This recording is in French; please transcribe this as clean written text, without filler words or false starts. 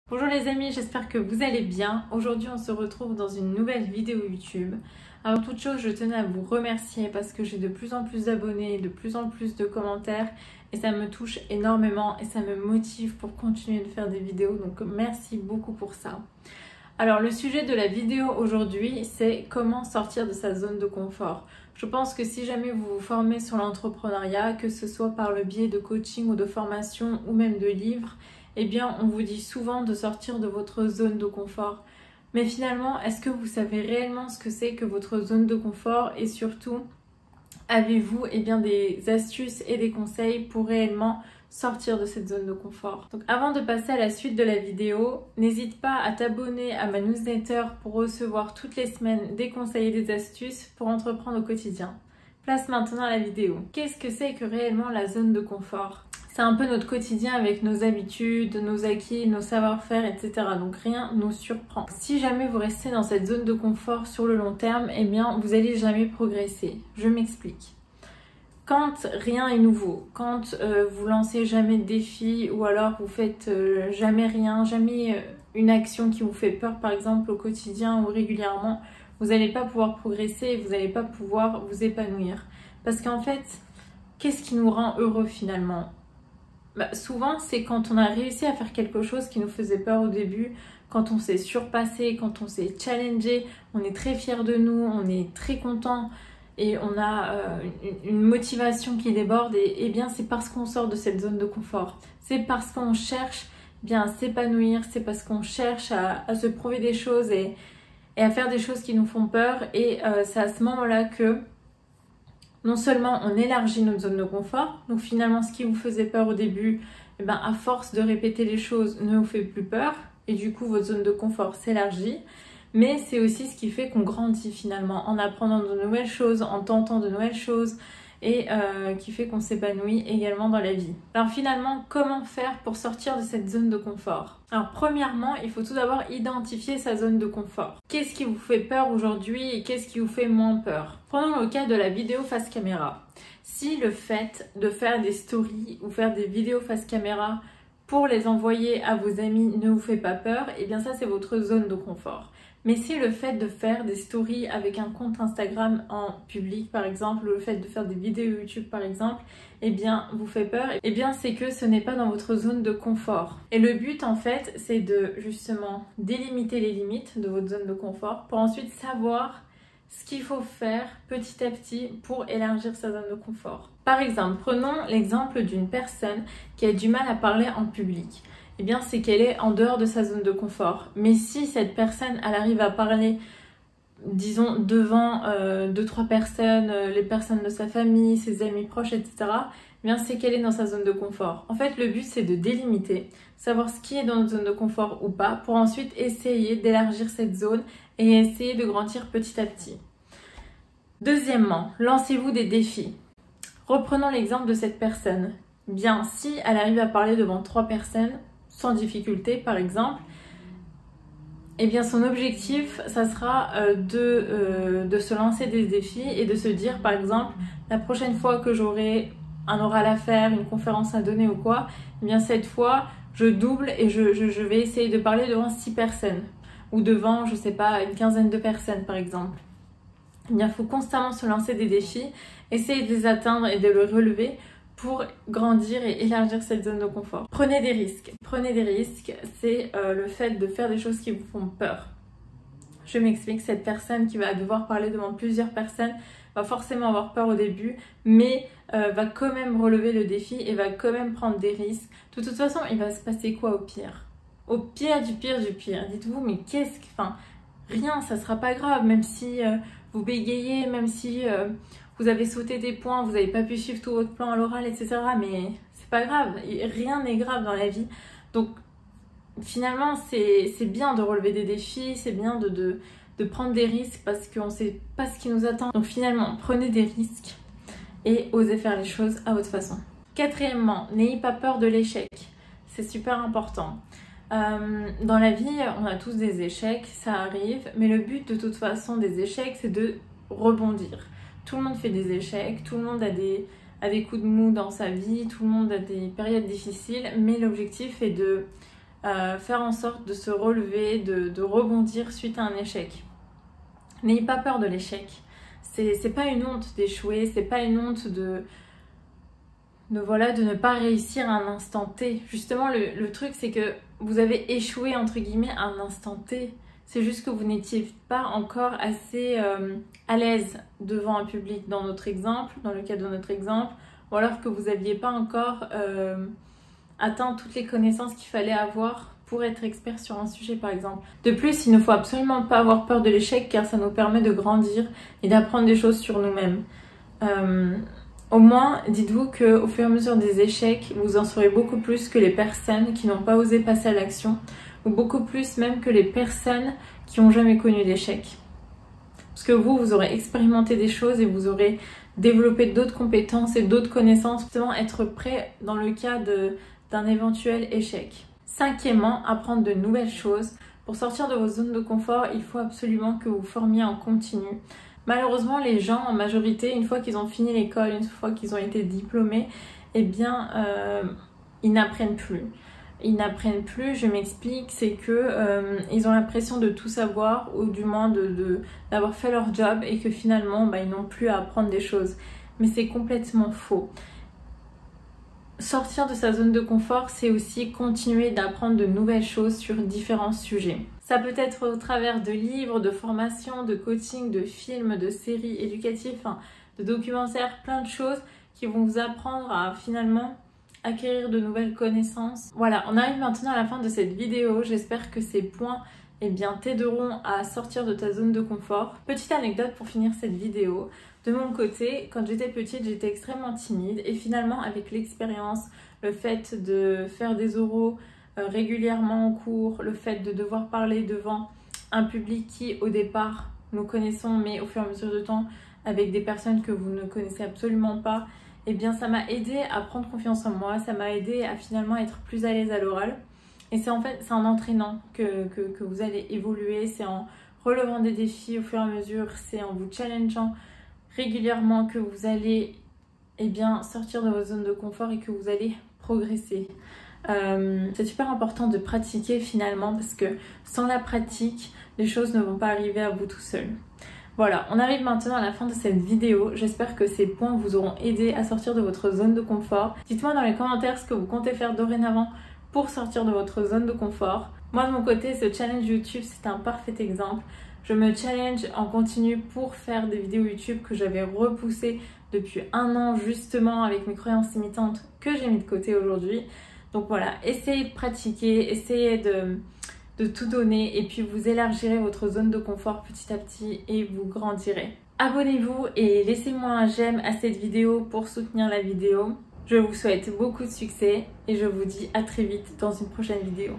Bonjour les amis, j'espère que vous allez bien. Aujourd'hui on se retrouve dans une nouvelle vidéo YouTube. Avant toute chose, je tenais à vous remercier parce que j'ai de plus en plus d'abonnés, de plus en plus de commentaires et ça me touche énormément et ça me motive pour continuer de faire des vidéos, donc merci beaucoup pour ça. Alors le sujet de la vidéo aujourd'hui, c'est comment sortir de sa zone de confort. Je pense que si jamais vous vous formez sur l'entrepreneuriat, que ce soit par le biais de coaching ou de formation ou même de livres, eh bien on vous dit souvent de sortir de votre zone de confort. Mais finalement, est-ce que vous savez réellement ce que c'est que votre zone de confort et surtout, avez-vous des astuces et des conseils pour réellement sortir de cette zone de confort? Donc avant de passer à la suite de la vidéo, n'hésite pas à t'abonner à ma newsletter pour recevoir toutes les semaines des conseils et des astuces pour entreprendre au quotidien. Place maintenant à la vidéo. Qu'est-ce que c'est que réellement la zone de confort? C'est un peu notre quotidien avec nos habitudes, nos acquis, nos savoir-faire, etc. Donc rien ne nous surprend. Si jamais vous restez dans cette zone de confort sur le long terme, eh bien vous n'allez jamais progresser. Je m'explique. Quand rien est nouveau, quand vous lancez jamais de défi ou alors vous faites jamais rien, jamais une action qui vous fait peur par exemple au quotidien ou régulièrement, vous n'allez pas pouvoir progresser et vous n'allez pas pouvoir vous épanouir. Parce qu'en fait, qu'est-ce qui nous rend heureux finalement? Souvent, c'est quand on a réussi à faire quelque chose qui nous faisait peur au début, quand on s'est surpassé, quand on s'est challengé, on est très fier de nous, on est très content et on a une motivation qui déborde et bien c'est parce qu'on sort de cette zone de confort. C'est parce qu'on cherche à s'épanouir, c'est parce qu'on cherche à se prouver des choses et à faire des choses qui nous font peur et c'est à ce moment-là que non seulement on élargit notre zone de confort, donc finalement ce qui vous faisait peur au début, à force de répéter les choses ne vous fait plus peur et du coup votre zone de confort s'élargit, mais c'est aussi ce qui fait qu'on grandit finalement en apprenant de nouvelles choses, en tentant de nouvelles choses et qui fait qu'on s'épanouit également dans la vie. Alors finalement, comment faire pour sortir de cette zone de confort? Alors premièrement, il faut tout d'abord identifier sa zone de confort. Qu'est-ce qui vous fait peur aujourd'hui et qu'est-ce qui vous fait moins peur? Prenons le cas de la vidéo face caméra. Si le fait de faire des stories ou faire des vidéos face caméra pour les envoyer à vos amis ne vous fait pas peur, eh bien ça c'est votre zone de confort. Mais si le fait de faire des stories avec un compte Instagram en public par exemple, le fait de faire des vidéos YouTube par exemple, vous fait peur, c'est que ce n'est pas dans votre zone de confort. Et le but en fait, c'est de justement délimiter les limites de votre zone de confort pour ensuite savoir ce qu'il faut faire petit à petit pour élargir sa zone de confort. Par exemple, prenons l'exemple d'une personne qui a du mal à parler en public. C'est qu'elle est en dehors de sa zone de confort. Mais si cette personne, elle arrive à parler, disons, devant 2-3 personnes, les personnes de sa famille, ses amis proches, etc., c'est qu'elle est dans sa zone de confort. En fait, le but, c'est de délimiter, savoir ce qui est dans notre zone de confort ou pas, pour ensuite essayer d'élargir cette zone et essayer de grandir petit à petit. Deuxièmement, lancez-vous des défis. Reprenons l'exemple de cette personne. Si elle arrive à parler devant 3 personnes, sans difficulté par exemple, son objectif ça sera de se lancer des défis et de se dire par exemple la prochaine fois que j'aurai un oral à faire, une conférence à donner ou quoi, cette fois je double et je vais essayer de parler devant 6 personnes ou devant je sais pas une quinzaine de personnes par exemple. Il faut constamment se lancer des défis, essayer de les atteindre et de les relever pour grandir et élargir cette zone de confort. Prenez des risques. Prenez des risques, c'est le fait de faire des choses qui vous font peur. Je m'explique, cette personne qui va devoir parler devant plusieurs personnes va forcément avoir peur au début, mais va quand même relever le défi et va quand même prendre des risques. De toute façon, il va se passer quoi au pire? Au pire du pire du pire. Dites-vous, mais rien, ça sera pas grave, même si vous bégayez, même si vous avez sauté des points, vous n'avez pas pu suivre tout votre plan à l'oral, etc. Mais c'est pas grave, rien n'est grave dans la vie. Donc finalement, c'est bien de relever des défis, c'est bien de prendre des risques parce qu'on ne sait pas ce qui nous attend. Donc finalement, prenez des risques et osez faire les choses à votre façon. Quatrièmement, n'ayez pas peur de l'échec. C'est super important. Dans la vie, on a tous des échecs, ça arrive, mais le but de toute façon des échecs, c'est de rebondir. Tout le monde fait des échecs, tout le monde a des coups de mou dans sa vie, tout le monde a des périodes difficiles, mais l'objectif est de faire en sorte de se relever, de rebondir suite à un échec. N'ayez pas peur de l'échec. C'est pas une honte d'échouer, c'est pas une honte de ne pas réussir à un instant T. Justement, le truc, c'est que vous avez échoué, entre guillemets, à un instant T. C'est juste que vous n'étiez pas encore assez à l'aise devant un public dans notre exemple, dans le cas de notre exemple, ou alors que vous n'aviez pas encore atteint toutes les connaissances qu'il fallait avoir pour être expert sur un sujet, par exemple. De plus, il ne faut absolument pas avoir peur de l'échec, car ça nous permet de grandir et d'apprendre des choses sur nous-mêmes. Au moins, dites-vous qu'au fur et à mesure des échecs, vous en saurez beaucoup plus que les personnes qui n'ont pas osé passer à l'action, ou beaucoup plus même que les personnes qui n'ont jamais connu d'échec. Parce que vous aurez expérimenté des choses et vous aurez développé d'autres compétences et d'autres connaissances, justement être prêt dans le cas d'un éventuel échec. Cinquièmement, apprendre de nouvelles choses. Pour sortir de vos zones de confort, il faut absolument que vous formiez en continu. Malheureusement, les gens, en majorité, une fois qu'ils ont fini l'école, une fois qu'ils ont été diplômés, eh bien, ils n'apprennent plus. Ils n'apprennent plus, je m'explique, c'est que ils ont l'impression de tout savoir, ou du moins d'avoir fait leur job, et que finalement, ils n'ont plus à apprendre des choses. Mais c'est complètement faux. Sortir de sa zone de confort, c'est aussi continuer d'apprendre de nouvelles choses sur différents sujets. Ça peut être au travers de livres, de formations, de coaching, de films, de séries éducatives, de documentaires, plein de choses qui vont vous apprendre à finalement acquérir de nouvelles connaissances. Voilà, on arrive maintenant à la fin de cette vidéo. J'espère que ces points t'aideront à sortir de ta zone de confort. Petite anecdote pour finir cette vidéo. De mon côté, quand j'étais petite, j'étais extrêmement timide et finalement avec l'expérience, le fait de faire des oraux régulièrement en cours, le fait de devoir parler devant un public qui au départ nous connaissons mais au fur et à mesure du temps avec des personnes que vous ne connaissez absolument pas, eh bien ça m'a aidé à prendre confiance en moi, ça m'a aidé à finalement être plus à l'aise à l'oral. Et c'est en entraînant que vous allez évoluer, c'est en relevant des défis au fur et à mesure, c'est en vous challengeant régulièrement que vous allez sortir de votre zone de confort et que vous allez progresser. C'est super important de pratiquer finalement parce que sans la pratique, les choses ne vont pas arriver à vous tout seul. Voilà, on arrive maintenant à la fin de cette vidéo. J'espère que ces points vous auront aidé à sortir de votre zone de confort. Dites-moi dans les commentaires ce que vous comptez faire dorénavant pour sortir de votre zone de confort. Moi de mon côté, ce challenge YouTube, c'est un parfait exemple. Je me challenge en continu pour faire des vidéos YouTube que j'avais repoussées depuis 1 an justement avec mes croyances limitantes que j'ai mis de côté aujourd'hui. Donc voilà, essayez de pratiquer, essayez de tout donner et puis vous élargirez votre zone de confort petit à petit et vous grandirez. Abonnez-vous et laissez-moi un j'aime à cette vidéo pour soutenir la vidéo. Je vous souhaite beaucoup de succès et je vous dis à très vite dans une prochaine vidéo.